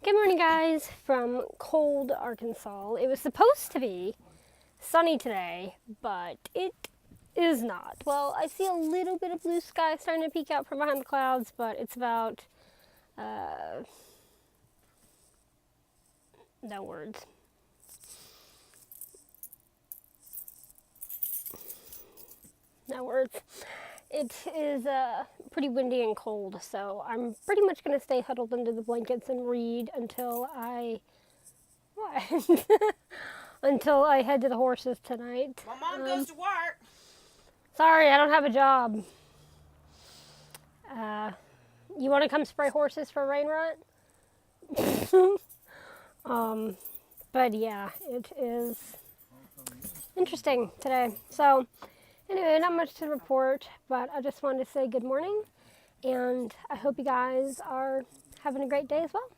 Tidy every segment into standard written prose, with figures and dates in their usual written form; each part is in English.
Good morning, guys, from cold Arkansas. It was supposed to be sunny today, but it is not. Well, I see a little bit of blue sky starting to peek out from behind the clouds, but it's about, no words. No words. It is pretty windy and cold, so I'm pretty much going to stay huddled under the blankets and read until I until I head to the horses tonight. My mom goes to work. Sorry, I don't have a job. You want to come spray horses for rain rut? But yeah, it is interesting today. So anyway, not much to report, but I just wanted to say good morning, and I hope you guys are having a great day as well.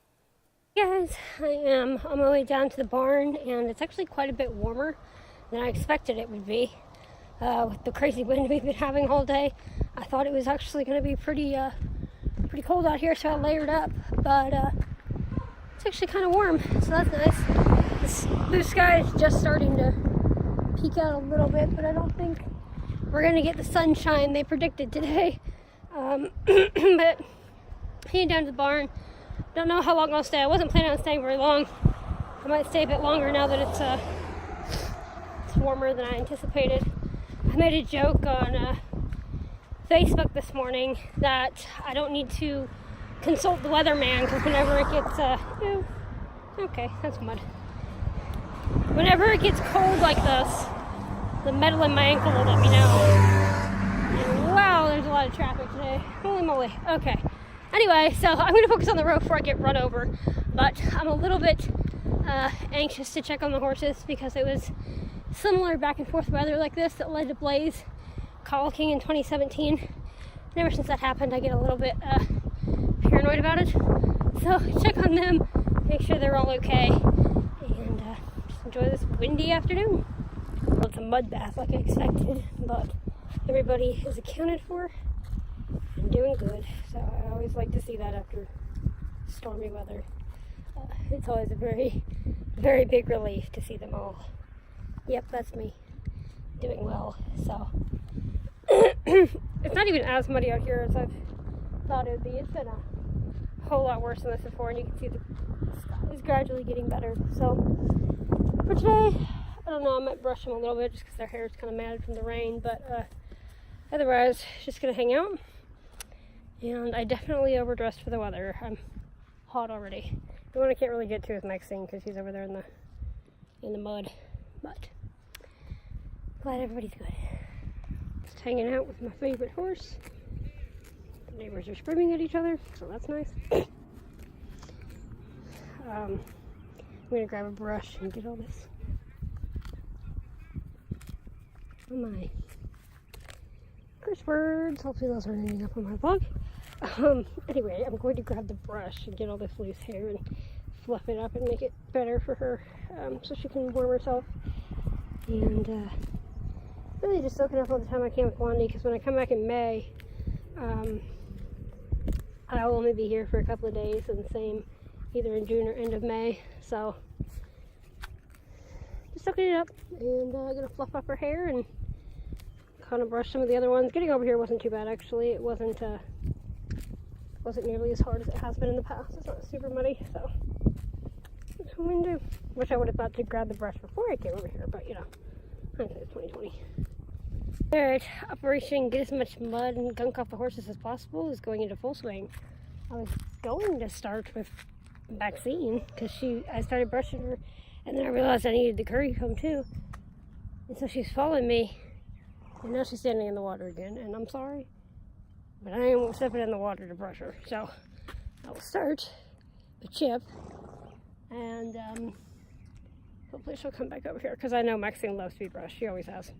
Guys, I am on my way down to the barn, and it's actually quite a bit warmer than I expected it would be. With the crazy wind we've been having all day, I thought it was actually going to be pretty cold out here, so I layered up, but it's actually kind of warm, so that's nice. This blue sky is just starting to peek out a little bit, but I don't think we're going to get the sunshine they predicted today. But heading down to the barn. Don't know how long I'll stay. I wasn't planning on staying very long. I might stay a bit longer now that it's warmer than I anticipated. I made a joke on Facebook this morning that I don't need to consult the weatherman, because whenever it gets okay, that's mud. Whenever it gets cold like this, the metal in my ankle will let me know. And wow, there's a lot of traffic today. Holy moly. Okay. Anyway, so I'm going to focus on the road before I get run over. But I'm a little bit anxious to check on the horses, because it was similar back and forth weather like this that led to Blaze colicking in 2017. And ever since that happened, I get a little bit paranoid about it. So check on them, make sure they're all okay, and just enjoy this windy afternoon. Well, it's a mud bath like I expected, but everybody is accounted for and doing good. So I always like to see that after stormy weather. It's always a very, very big relief to see them all. Yep, that's me, doing well. So it's not even as muddy out here as I thought it would be. It's been a whole lot worse than this before, and you can see the sky is gradually getting better. So for today, I don't know, I might brush them a little bit just because their hair is kind of matted from the rain, but otherwise, just going to hang out. And I definitely overdressed for the weather. I'm hot already. The one I can't really get to is Maxine, because she's over there in the mud. But glad everybody's good. Just hanging out with my favorite horse. The neighbors are screaming at each other, so that's nice. I'm going to grab a brush and get all this. Oh my. Curse words. Hopefully those aren't ending up on my vlog. Anyway, I'm going to grab the brush and get all this loose hair and fluff it up and make it better for her, so she can warm herself. And really just soaking up all the time I can with Blondie, because when I come back in May, I'll only be here for a couple of days, and same either in June or end of May. So just soaking it up, and I'm gonna fluff up her hair and kind of brush some of the other ones. Getting over here wasn't too bad, actually. It wasn't nearly as hard as it has been in the past. It's not super muddy, so that's what I'm gonna do. Wish I would have thought to grab the brush before I came over here, but you know, hindsight's 2020. Alright, Operation Get as much mud and gunk off the horses as possible is going into full swing. I was going to start with Maxine, because I started brushing her, and then I realized I needed the curry comb too. And so she's following me, and now she's standing in the water again, and I'm sorry, but I am stepping in the water to brush her. So I will start with Chip, and hopefully she'll come back over here, because I know Maxine loves to be brushed. She always has.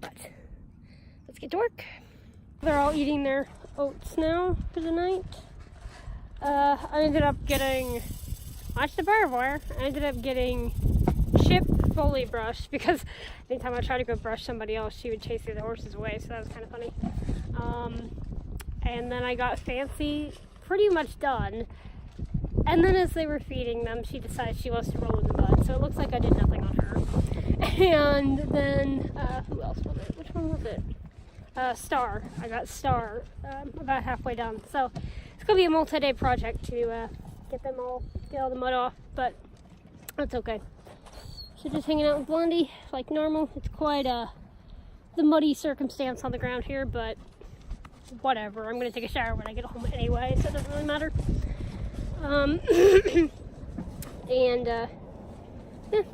But let's get to work. They're all eating their oats now for the night. I ended up getting, watch the barbed wire, I ended up getting Chip fully brushed, because anytime I tried to go brush somebody else, she would chase the other horses away, so that was kind of funny. And then I got Fancy pretty much done. And then as they were feeding them, she decided she wants to roll in the mud. So it looks like I did nothing on her. And then, who else was it? Which one was it? Star. I got Star about halfway done. So it's going to be a multi-day project to get all the mud off. But that's okay. So just hanging out with Blondie like normal. It's quite the muddy circumstance on the ground here, but whatever. I'm going to take a shower when I get home anyway, so it doesn't really matter. And yeah,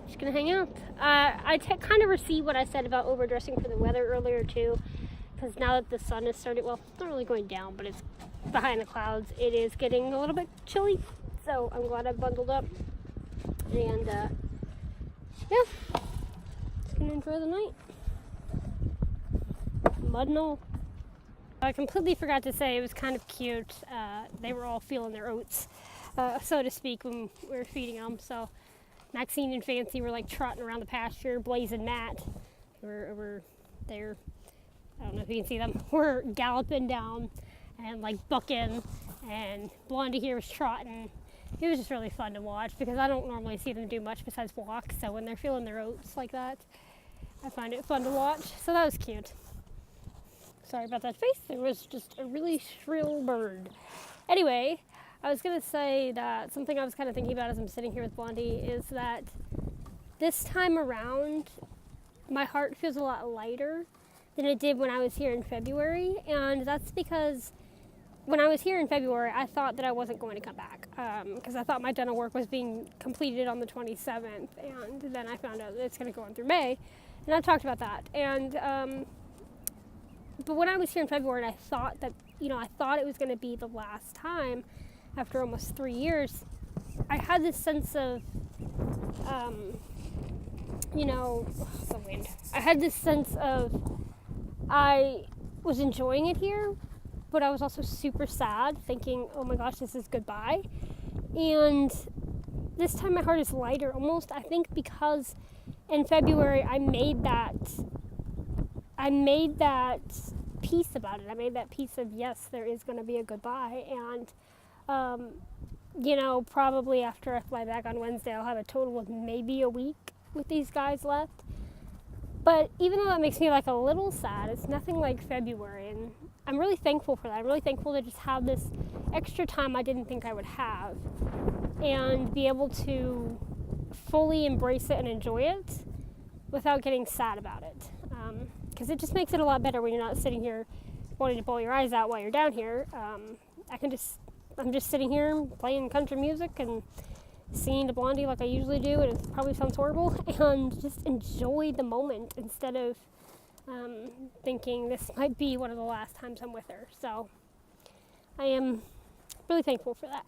just gonna hang out. I kind of receive what I said about overdressing for the weather earlier too, because now that the sun has started, well, it's not really going down, but it's behind the clouds, it is getting a little bit chilly, so I'm glad I bundled up. And yeah, just gonna enjoy the night. Mud and all. I completely forgot to say, it was kind of cute. They were all feeling their oats, so to speak, when we were feeding them. So Maxine and Fancy were like trotting around the pasture. Blaze and Matt were over there. I don't know if you can see them. We're galloping down and like bucking, and Blondie here was trotting. It was just really fun to watch because I don't normally see them do much besides walk. So when they're feeling their oats like that, I find it fun to watch. So that was cute. Sorry about that face. There was just a really shrill bird. Anyway, I was going to say that something I was kind of thinking about as I'm sitting here with Blondie is that this time around, my heart feels a lot lighter than it did when I was here in February. And that's because when I was here in February, I thought that I wasn't going to come back because I thought my dental work was being completed on the 27th. And then I found out that it's going to go on through May. And I talked about that. And but when I was here in February, and I thought that, I thought it was going to be the last time after almost 3 years, I had this sense of, the wind. I had this sense of I was enjoying it here, but I was also super sad, thinking, oh my gosh, this is goodbye. And this time my heart is lighter almost, I think, because in February I made that peace about it. I made that peace of, yes, there is going to be a goodbye. And, probably after I fly back on Wednesday, I'll have a total of maybe a week with these guys left. But even though that makes me like a little sad, it's nothing like February. And I'm really thankful for that. I'm really thankful to just have this extra time I didn't think I would have and be able to fully embrace it and enjoy it without getting sad about it. Because it just makes it a lot better when you're not sitting here wanting to bawl your eyes out while you're down here. I'm just sitting here playing country music and singing to Blondie like I usually do, and it probably sounds horrible, and just enjoy the moment instead of thinking this might be one of the last times I'm with her. So I am really thankful for that.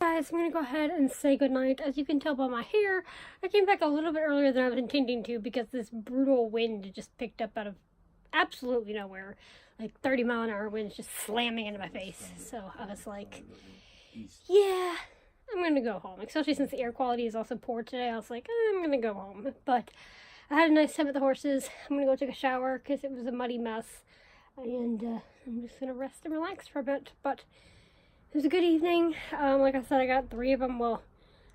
Guys, I'm going to go ahead and say goodnight. As you can tell by my hair, I came back a little bit earlier than I was intending to because this brutal wind just picked up out of absolutely nowhere. Like 30-mile-an-hour winds just slamming into my face. So I was like, yeah, I'm going to go home. Especially since the air quality is also poor today. I was like, I'm going to go home. But I had a nice time with the horses. I'm going to go take a shower because it was a muddy mess. And I'm just going to rest and relax for a bit. But it was a good evening. Like I said, I got 3 of them. Well,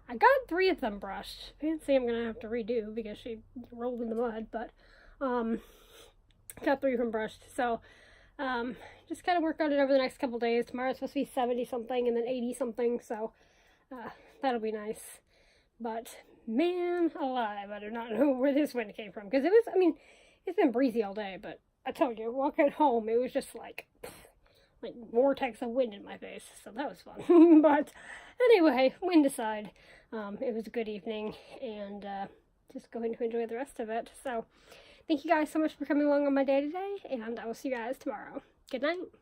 I got 3 of them brushed. Fancy I'm going to have to redo because she rolled in the mud. But got 3 of them brushed. So just kind of work on it over the next couple days. Tomorrow's supposed to be 70-something and then 80-something. So that'll be nice. But man alive, I do not know where this wind came from. Because it's been breezy all day. But I told you, walking home, it was just like vortex of wind in my face, so that was fun. But anyway, wind aside, it was a good evening, and just going to enjoy the rest of it. So thank you guys so much for coming along on my day today, and I will see you guys tomorrow. Good night.